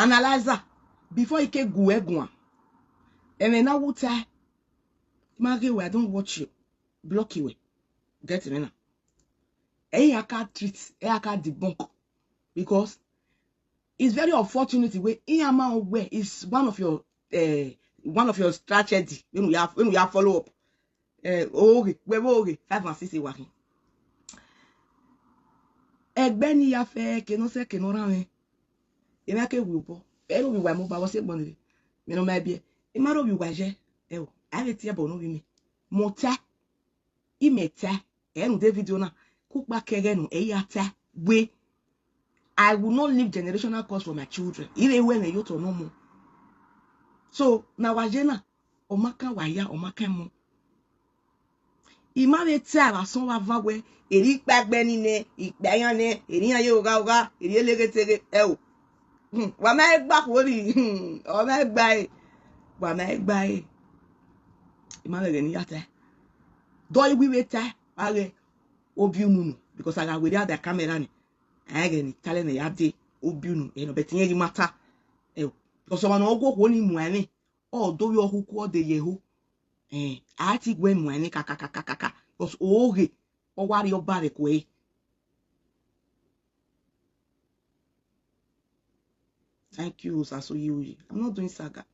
Analyzer before you can go egwa. And then I would say, Maggie, I don't watch you. Block you. Get it now. I can't treat, I can't debunk. Because it's very unfortunate way in amount where is one of your strategy when we have follow up. Okay, 5 and 6 working. Egbeni ya fe ke no se ke no ran e me ke wu po e ro bi wa mo ba wo se gbon ni me no ma bi e ma ro bi wa je e o a le ti e bo no bi mi mo ta I me ta e nu de video na ku pa kere nu e ya ta we I will not leave generational curse for my children even when you to no more so na wa je na o maka wa ya o maka mo ima be ta ba son wa va we eri pagbe ni ne ipayan ne eri aye oga eri elegetere e o wa ma gba ko ri o ma gba e wa ma gba e ima le ni yata do we weta are obi unu because I we there the camera ni I get ni tale na ya de obi unu e no betinye di mata e o because wa na ogwo ko ni mu ani o do yo huku o de yehu a ti gwe mu ani kaka because oge o wari o bare ko e thank you Saso Yuji. I'm not doing saga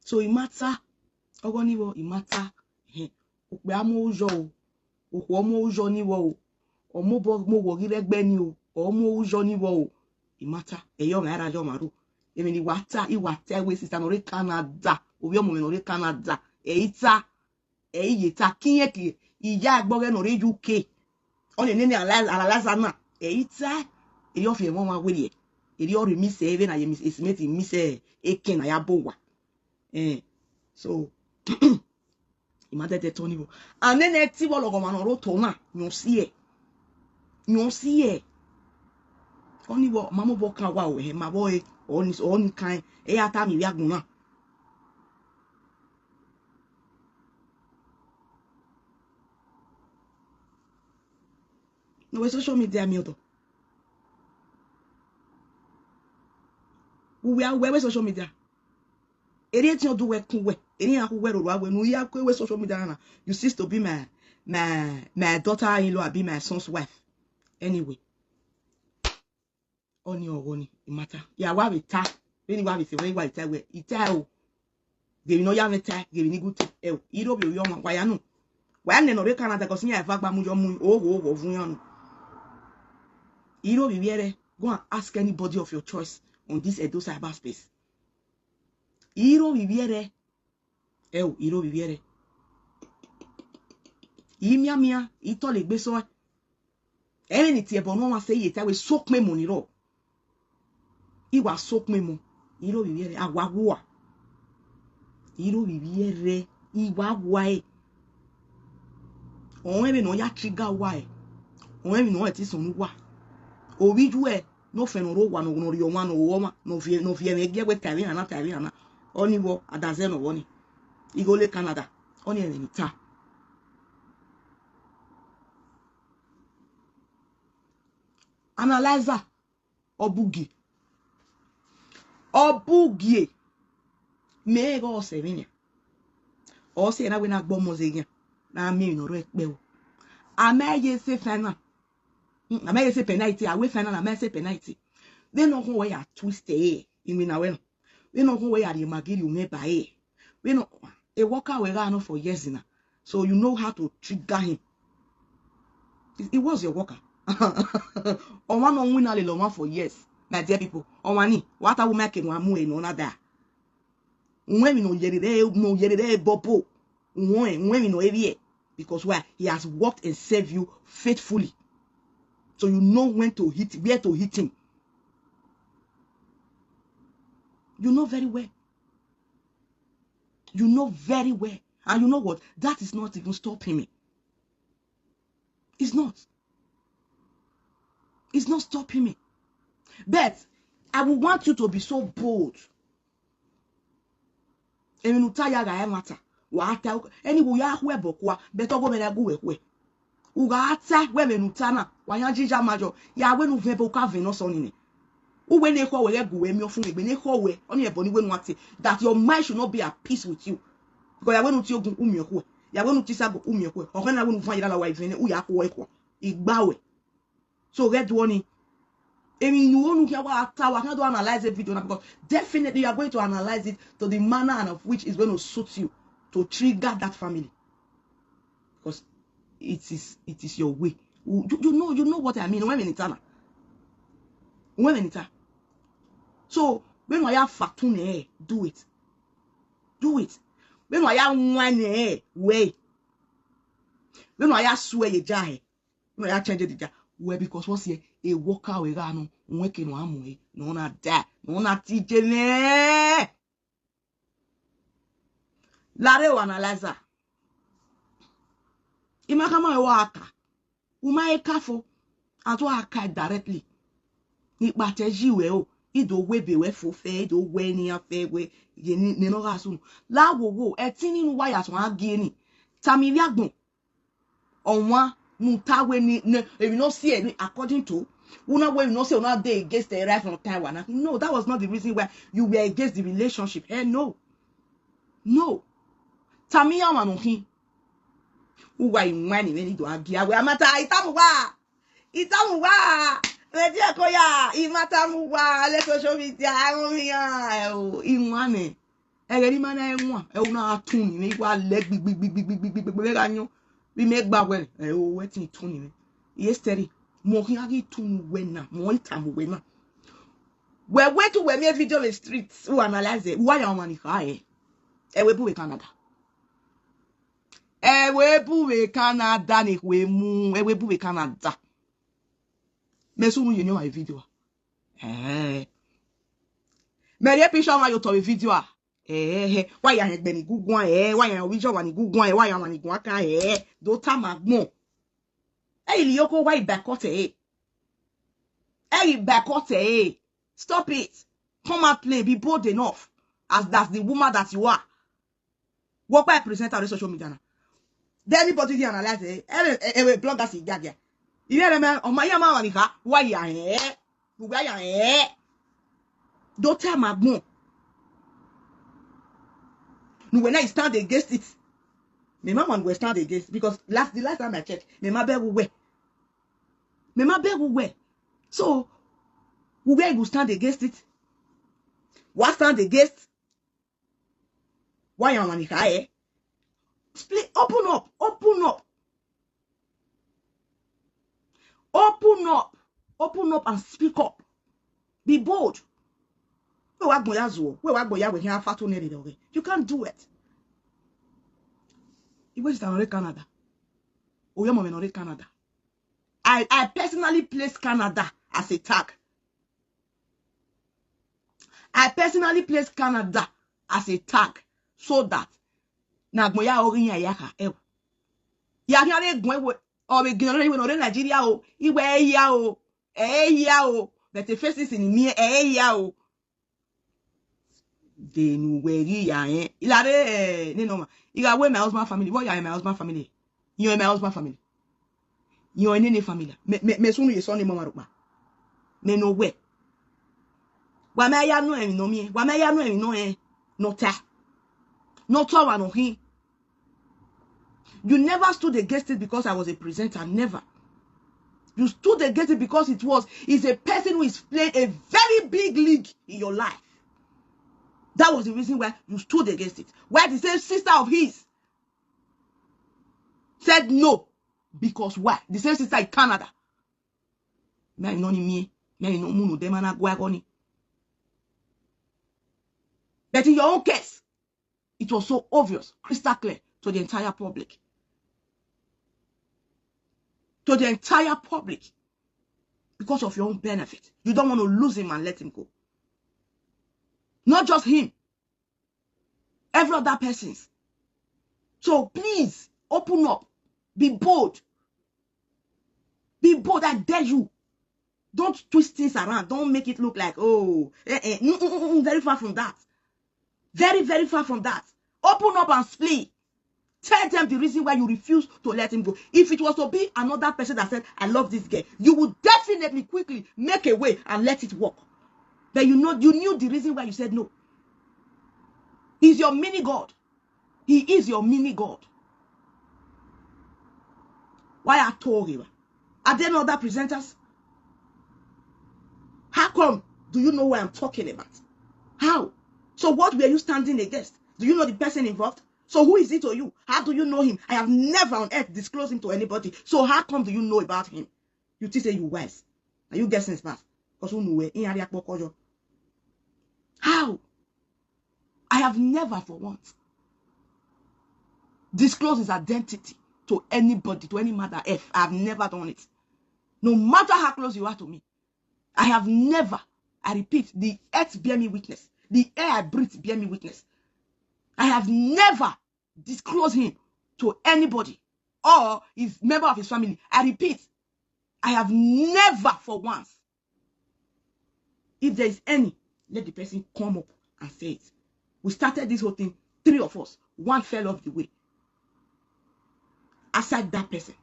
so it matter ogoniwo it matter ope amo ujo o opo omo ujo niwo o omo bo mo wo giregbe ni o omo ujo niwo o it matter eyo ma ara jo maru emi ni wata iwata we sister no re Canada obi omo me no re Canada eita eyeta kinye ki iya agbore no re UK on ni analyze na eita eyo fi won wa we eri ori mi se even na ye estimate mi se eken na ya bowa so imade de toni bo anene ti wo logo ma ro to na yon si e oni wo mamo bo kan wa o he ma bo e oni kan e ata mi wi agun na no we social media mi odo we are we social media eri ti odo we kun we eri akun we ro wa we nu ya ko we social media na you cease to be my daughter-in-law be my son's wife anyway oni owo ni imata ya wa be ta we ni wa be se we wa ita we ita o ge no ya meta ge ni good e o iro bi o yo wa ya nu wa ne no re Canada ko sin ya fa gba mu yo mu o fun yan iro bi biere go and ask anybody of your choice on this Edo cyberspace iro bi biere e o iro bi biere mia ito le gbe so e ni ti e bo no wa se ye ta we sok me mo ni ro iwa sok me mo iro bi biere agwagwa iro bi biere iwa wa e on e no ya trigger wa e on e no ti sonu wa obiju e no fe no ro wa no ri o wa no wo ma no vie me gbe we tari ana oni wo adaze no woni igole Canada oni e ni ta analyzer obugie me go se vini o se na we na gbo mo ze yan na mi no ro epe o amaye se final amaye se penalty awe final amaye se penalty they no go we ya twist e imi na we no go we ya the magiri o me ba e we no a worker we ga no for years na so you know how to trigger him it was your worker on one on win ale lo one for years my dear people on one ni what I will make one mu e no na da unwe mi no yere bobo unwe mi no evie because why he has worked and served you faithfully so you know when to hit where to hit him you know very well and you know what that is not even stopping me it's not stopping me but I would want you to be so bold emi utaya ga emata wa ata anyway ya hwe bokwa beto go mena go we uga ata we menutana wa yan jija majo ya we nu vebo ka veno so nini When they call we go we me fun we call we on your body when what that your mind should not be at peace with you. Because ya when you go umyeko. Ya when you tisago umyeko. Or when I when you find la wife u ya ko eko. Igbawe. So red warning. I mean, you won't hear what I can't analyze the video now because definitely you are going to analyze it to the manner of which is going to suit you to trigger that family. Because it is your way. You know what I mean. So when I have fatune, do it. Do it. When I have one way. When I have swear ye jahe. When I change the jar. Where because what's here a walker we rano working one way, no not that, no not teaching. Lare analyzer. Imakama waka. Uma kafo. Ato aka directly. Ni bateji we o. Ido webe we fofe. Ido we ni afe we. Yeni no rasun. La wo. Etini nu waya so agini. Tamilia gbon. Onwa. Mutawe ni if you not see it according to una way you not say una day against the right from Taiwan. No, that was not the reason why you were against the relationship. No. Tamiya wanohi. Uwa imwani meni do agia we amata itamuwa. Ready akoya imatamuwa le social media awomiya imwane. Egeri mana enwa e una atuni ni wa leg big ganyo. We make back well. Waiting tuning. Yesterday, moking agi tunu wena, one time wena. We're waiting to wear me video in the streets who analyze it. Why are money high? We put Canada. We put Canada, ni we mu. We put Canada. Me so you know my video. Me ye picture ma yo to video. Why you ain't been good one? Why you wish you want good one? Why you want go aka? Do tamagmo. Lioko, why bakote? Bakote. Stop it. Come and play. Be bold enough. As that's the woman that you are. What by present on the social media now? Then anybody can analyze it. Every blogger see gaga. You hear me? On my yama wanika. Why you here? Why you here? Do tamagmo. When I stand against it, my mama will stand against because the last time I checked, my mother will wear. So, we will stand against it. What stand against? Why am I here? Split, open up. Open up and speak up. Be bold. You can't do it. You went to Canada. Canada. I personally placed Canada as a tag. So that Nagmoya Oriya Yaka Ew. Yakare Gwen or ignorant when Nigeria o, Iwe Yao, Yao, but the face is in me, Yao. They knew where you are. Ilare, no, you are my husband family. What are my husband family? You are my husband family. You are in any family. Me soon you saw ni mama rukma. Me no way. Wamaya no emi no me. Wamaya no emi no no ta. No tawa no he. You never stood against it because I was a presenter. Never. You stood against it because it's a person who is playing a very big league in your life. That was the reason why you stood against it. Why the same sister of his said no. Because why? The same sister in Canada. But in your own case, it was so obvious, crystal clear to the entire public. Because of your own benefit. You don't want to lose him and let him go. Not just him. Every other persons. So please, open up. Be bold. Be bold, I dare you. Don't twist things around. Don't make it look like, very far from that. Very, very far from that. Open up and split. Tell them the reason why you refuse to let him go. If it was to be another person that said, I love this girl, you would definitely quickly make a way and let it work. But you knew the reason why you said no. He's your mini God. He is your mini God. Why I told you? Are there no other presenters? How come? Do you know what I'm talking about? How? So what were you standing against? Do you know the person involved? So who is it to you? How do you know him? I have never on earth disclosed him to anybody. So how come do you know about him? You say you wise. Are you guessing smart? Because who know where? How? I have never for once disclosed his identity to anybody, to any matter F. I have never done it. No matter how close you are to me. I have never, I repeat, the earth bear me witness. The air I breathe bear me witness. I have never disclosed him to anybody or his member of his family. I repeat, I have never for once. If there is any, let the person come up and say it. We started this whole thing, 3 of us. One fell off the way. Aside that person,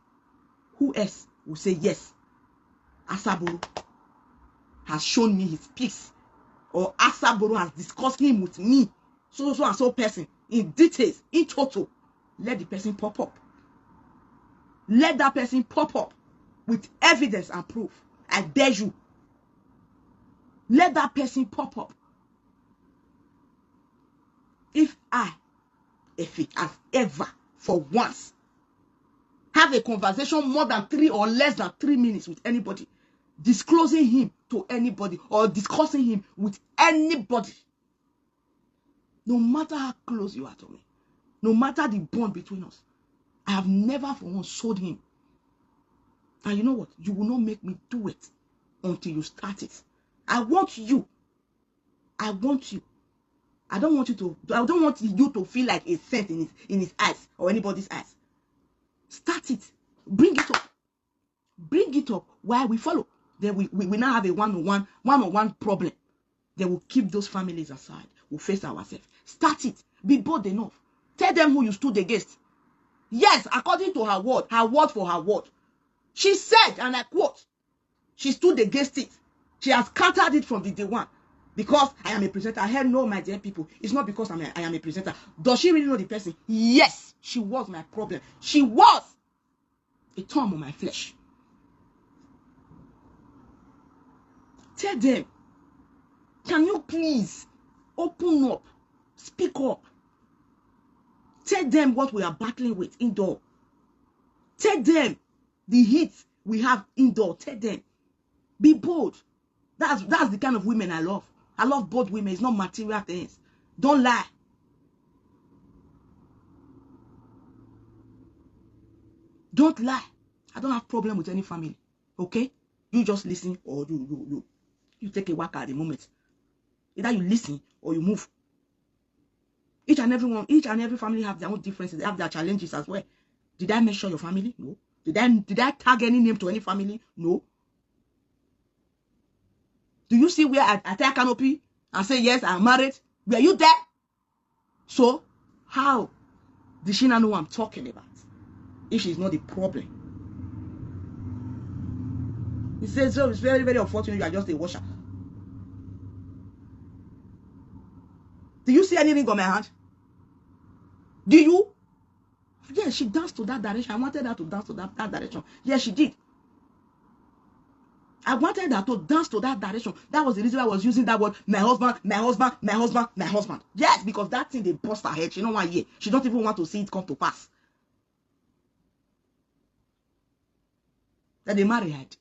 who else will say yes? Asaboro has shown me his piece, or Asaboro has discussed him with me, so and so person, in details, in total. Let the person pop up. Let that person pop up with evidence and proof. I dare you. Let that person pop up. If it has ever, for once, have a conversation more than 3 or less than 3 minutes with anybody, disclosing him to anybody or discussing him with anybody, no matter how close you are to me, no matter the bond between us, I have never for once sold him. And you know what? You will not make me do it until you start it. I want you. I want you. I don't want you to feel like a scent in his eyes or anybody's eyes. Start it. Bring it up. Bring it up while we follow. Then we now have a one-on-one problem. Then we'll keep those families aside. We'll face ourselves. Start it. Be bold enough. Tell them who you stood against. Yes, according to her word for her word. She said, and I quote, she stood against it. She has countered it from the day one. Because I am a presenter. Hell no, my dear people. It's not because I am a presenter. Does she really know the person? Yes, she was my problem. She was a thorn on my flesh. Tell them, can you please open up, speak up. Tell them what we are battling with indoor. Tell them the heat we have indoor. Tell them. Be bold. That's the kind of women I love. I love both women. It's not material things. Don't lie. Don't lie. I don't have problem with any family. Okay? You just listen or you take a walk at the moment. Either you listen or you move. Each and every family have their own differences. They have their challenges as well. Did I mention your family? No. Did I tag any name to any family? No. Do you see where I take canopy and say, yes, I'm married? Were you there? So, how did she not know what I'm talking about? If she's not the problem. He says, so it's very, very unfortunate you are just a washer. Do you see any ring on my hand? Do you? Yes, she danced to that direction. I wanted her to dance to that direction. Yes, she did. I wanted her to dance to that direction. That was the reason I was using that word, my husband, my husband, my husband, my husband. Yes, because that thing, they bust her head. She don't want to hear. She don't even want to see it come to pass. That they married.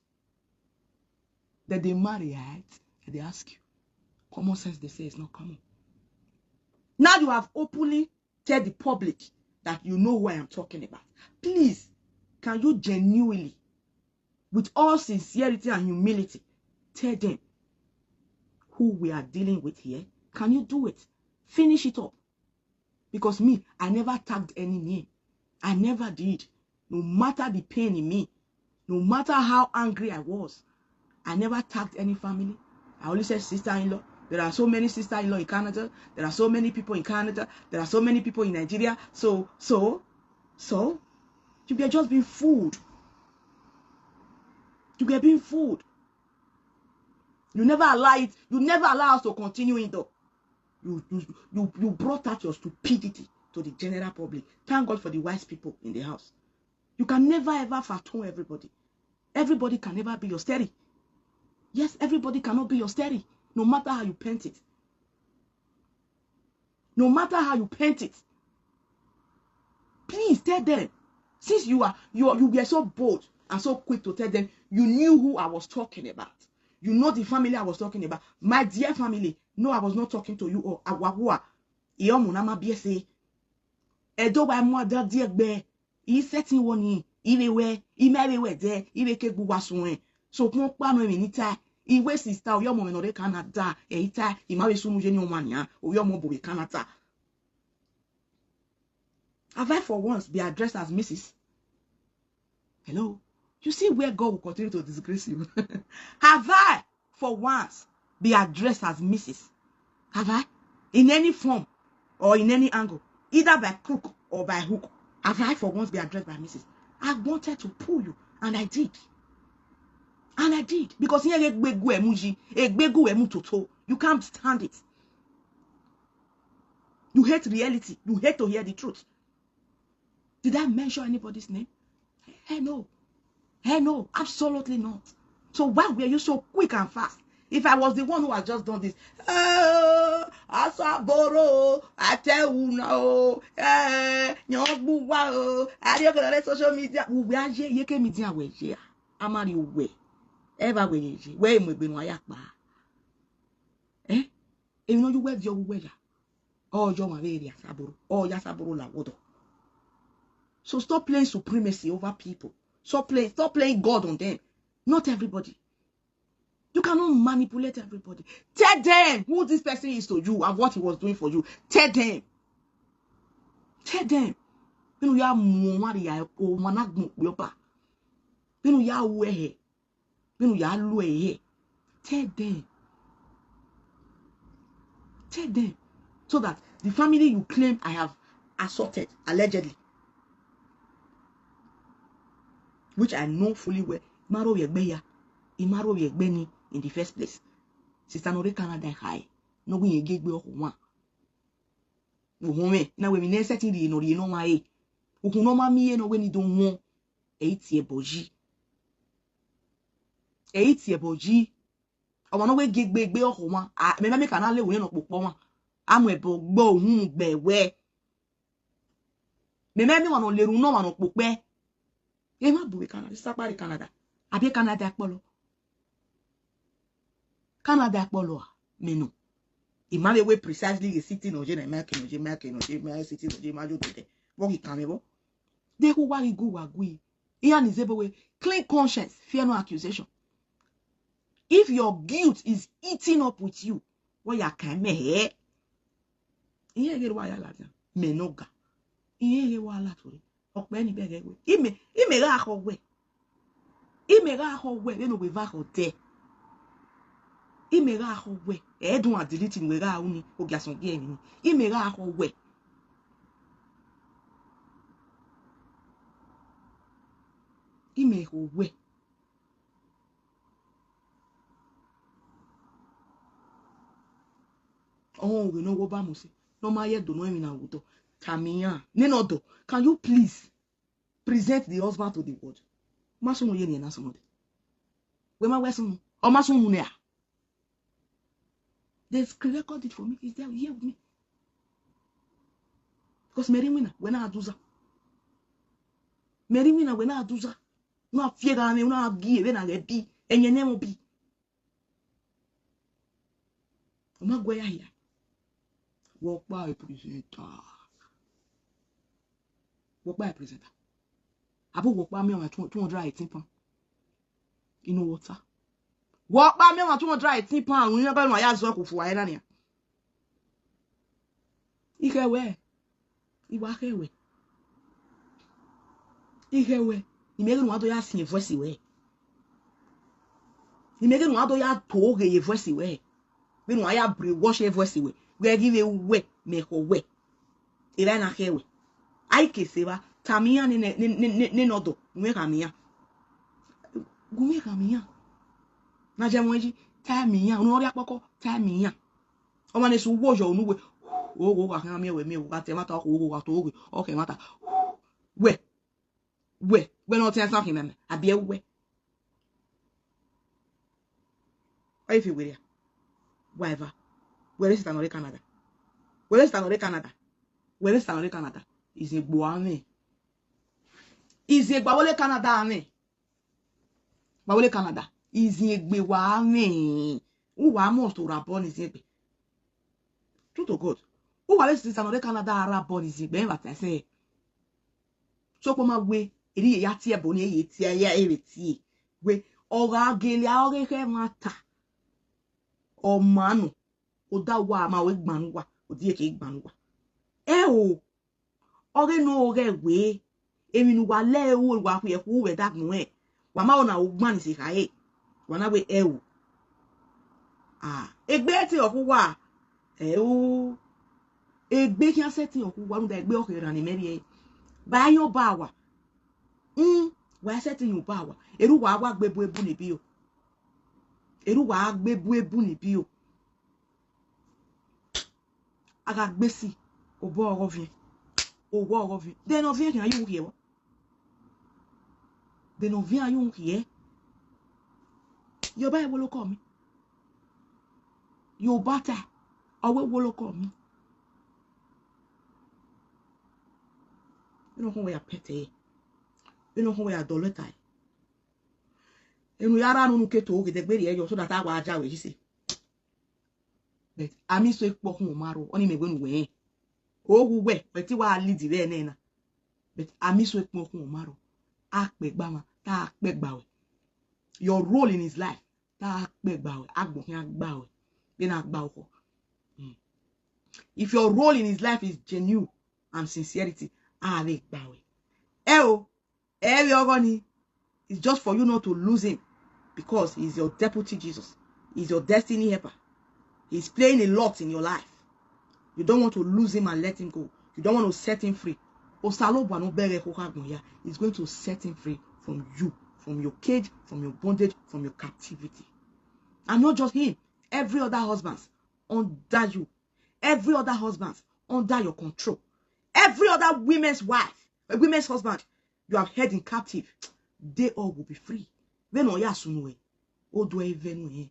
That they married. And they ask you. Common sense, they say, it's not common. Now you have openly tell the public that you know what I'm talking about. Please, can you genuinely, with all sincerity and humility, tell them who we are dealing with here? Can you do it? Finish it up. Because me, I never tagged any name. I never did. No matter the pain in me, no matter how angry I was, I never tagged any family. I only said sister-in-law. There are so many sister-in-law in Canada. There are so many people in Canada. There are so many people in Nigeria. So, you were just being fooled. You were being fooled. You never allow it. You never allow us to continue in though. You brought out your stupidity to the general public. Thank God for the wise people in the house. You can never ever fathom everybody. Everybody can never be your steady. Yes, everybody cannot be your steady, no matter how you paint it. No matter how you paint it. Please tell them. Since you were so bold and so quick to tell them, you knew who I was talking about. You know the family I was talking about. My dear family, no, I was not talking to you or Awahua. Iyomunama BSA. Edo by moi da diegbe. I setting one ilewe, imewe there, ileke buwasuen. So kon pa no minita. Iwe sister o yomo menore Canada. Eita, imawe sunu jeni omania. O yomo bobe Canada. Have I for once be addressed as Mrs.? Hello? You see where God will continue to disgrace you. Have I for once be addressed as Mrs.? Have I? In any form or in any angle, either by crook or by hook, have I for once be addressed by Mrs.? I wanted to pull you, and I did. And I did. Because you can't stand it. You hate reality. You hate to hear the truth. Did I mention anybody's name? Hey, no. Hey, no. Absolutely not. So why were you so quick and fast? If I was the one who had just done this, Asaboro, I tell you now, social media, we are here, media, we here. Amari we, ever we where we been wayakba. Eh? You know you wear your weather. Oh, your malaria, Saboro, oh, Yasaboro la water. So stop playing supremacy over people. Stop playing God on them. Not everybody. You cannot manipulate everybody. Tell them who this person is to you and what he was doing for you. Tell them. Tell them. You ya mumaria o managmu yopa. You ya wehe. You ya luehe. Tell them. Tell them. So that the family you claim I have assaulted, allegedly, which I know fully well, Maro Yegbeya, Imaro Yegbeni in the first place. Sister Nore Canada high. No we gig be one. Now when we setting the no my no mammy no when you don't want 8 year boji. 8 year boji. I want to we gig be or one. I may make an alley win of one. I'm a bo be where. Me me one on le no one of book where. You ma book Canada, Sapari Canada. I be Canada Polo. Canada Polo, me no. It might be precisely the city no American city no Majo today. What he can they who worry go wagui. Ian is able way clean conscience, fear no accusation. If your guilt is eating up with you, what you can me here get why me no ga. Here wala to okbeni bege we. Ime ra ho we. Ime ra ho we no we va ho there. Imera ho we edun adilitin we ra uni ogiason gi emi imera ho we ime ho we oh we no go ba mo se no ma ye do no emi na wuto Kamiya nenodo can you please present the husband to the world maso no ye ni na so mo de we ma we so o maso mu ne a they record it for me. Is there here with me? Because Merimina, when I do that. Merimina, when I do that. No fear, I mean, no give, when I be, and your name will be. I'm not going here. Walk by a presenter. Walk by a presenter. I will walk by me on my 218 pounds. You know water. Walk by me on 218 pounds. We never know I ask for why. Ikewe. Iwakewe. Ikewe. Imege no ado ya sin voice we. Imege no ado ya toge ye voice we. We no ya bre wash ye voice we. We give we me ho we. Ira na hewe. Ai keseba Kamiya ne nodo. Nwe Kamiya. Gume Kamiya. Na jamweji time ya no ori apoko time ya o ma ne su wo jo nu we o wa kan mi we wa te mata ko wa to we okay mata we no te san him abi we if you will whatever where is another Canada where is another Canada where is another Canada is a boame is a bawole Canada ame bawole Canada is a gbe wa ame u wa mo to ra born is egbe true to God u wa is another Canada ara born is egbe what I say so ko ma we eri ya tie bo ni ye tie ya ereti we ora gele ore ke mata o manu o da wa ma we gbanu wa o die ke gbanu wa o ore no ore we emi nu wa le wo wa ku ye ku we da gun e wa ma ona o gban ni se ka e wa na we o egbe ti o ku wa o egbe ki an se ti o ku wa nu da egbe o ke ran ni meri e ba yo ba wa wa se ti yo ba wa eru wa gbebu ebu ni bi o eru wa gbebu ebu ni bi o aga gbesi o bo orovin o wo orovin de no vien kan yu ki e wo de no vien yu ki e yo ba e wo lo ko mi yo bata awe wo lo ko mi you know we are pete you know we are doleta enu yara nu ke to ke de gberi e yo so that awa aja we si but ami so epo kun o maro oni me gwenu we o wu we but ti wa lead re na na but ami so epo kun o maro a pe gba ma ta pe gba we your role in his life ta pe gba we agbon kin agba we be na agba oko if your role in his life is genuine and sincerity a le gba we every ogoni is just for you not to lose him because he's your deputy Jesus. He's your destiny helper. He's playing a lot in your life. You don't want to lose him and let him go. You don't want to set him free. He's going to set him free from you, from your cage, from your bondage, from your captivity. And not just him. Every other husband under you. Every other husband under your control. Every other women's wife, a women's husband you have held in captive, they all will be free. They know ya sunwe. O do evenue.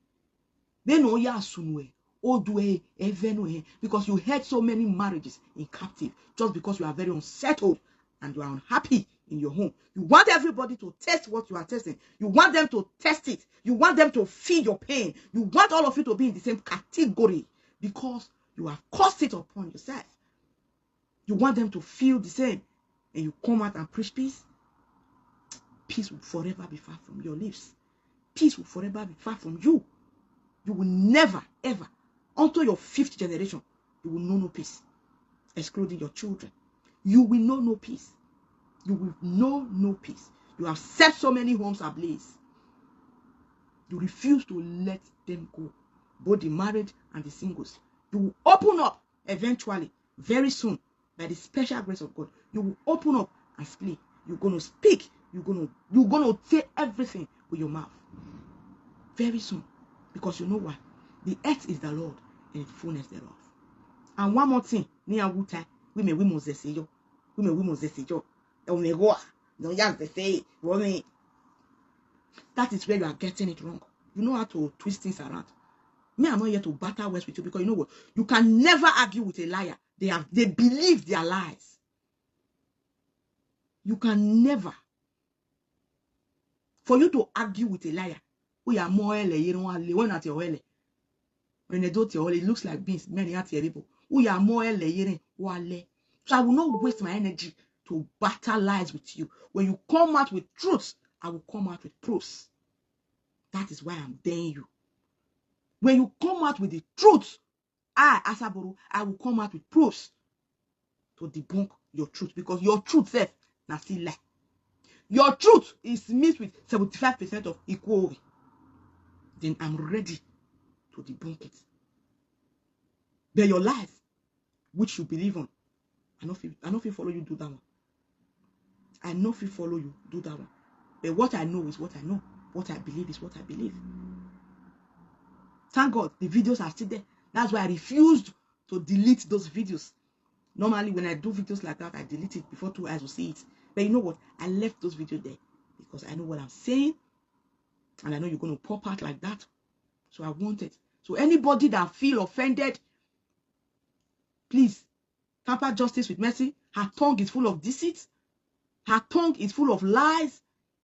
They know ya sunwe. O do evenue. Because you held so many marriages in captive just because you are very unsettled and you are unhappy in your home. You want everybody to test what you are testing. You want them to test it. You want them to feel your pain. You want all of you to be in the same category because you have caused it upon yourself. You want them to feel the same. And you come out and preach peace. Peace will forever be far from your lips. Peace will forever be far from you. You will never, ever, until your 5th generation, you will know no peace, excluding your children. You will know no peace. You will know no peace. You have set so many homes ablaze. You refuse to let them go, both the married and the singles. You will open up eventually, very soon, by the special grace of God. You will open up and speak. You're going to speak. You're going to say everything with your mouth. Very soon. Because you know what? The earth is the Lord and its fullness thereof. And one more thing. We must say yo. That is where you are getting it wrong. You know how to twist things around. Me, I'm not here to battle words with you because you know what? You can never argue with a liar. They believe their lies. You can never. For you to argue with a liar, we are more when at your when they do it looks like beans, many at your people. We are more so I will not waste my energy to battle lies with you. When you come out with truths, I will come out with proofs. That is why I'm daring you. When you come out with the truth, Asaboro, I will come out with proofs to debunk your truth because your truth says na still lie. Your truth is mixed with 75% of equality. Then I'm ready to debunk it. But your life, which you believe on, I know if you follow you do that one. I know if you follow you do that one. But what I know is what I know. What I believe is what I believe. Thank God the videos are still there. That's why I refused to delete those videos. Normally, when I do videos like that, I delete it before 2 eyes will see it. But you know what? I left those videos there because I know what I'm saying. And I know you're going to pop out like that. So I want it. So anybody that feel offended, please, tamper justice with mercy. Her tongue is full of deceit. Her tongue is full of lies.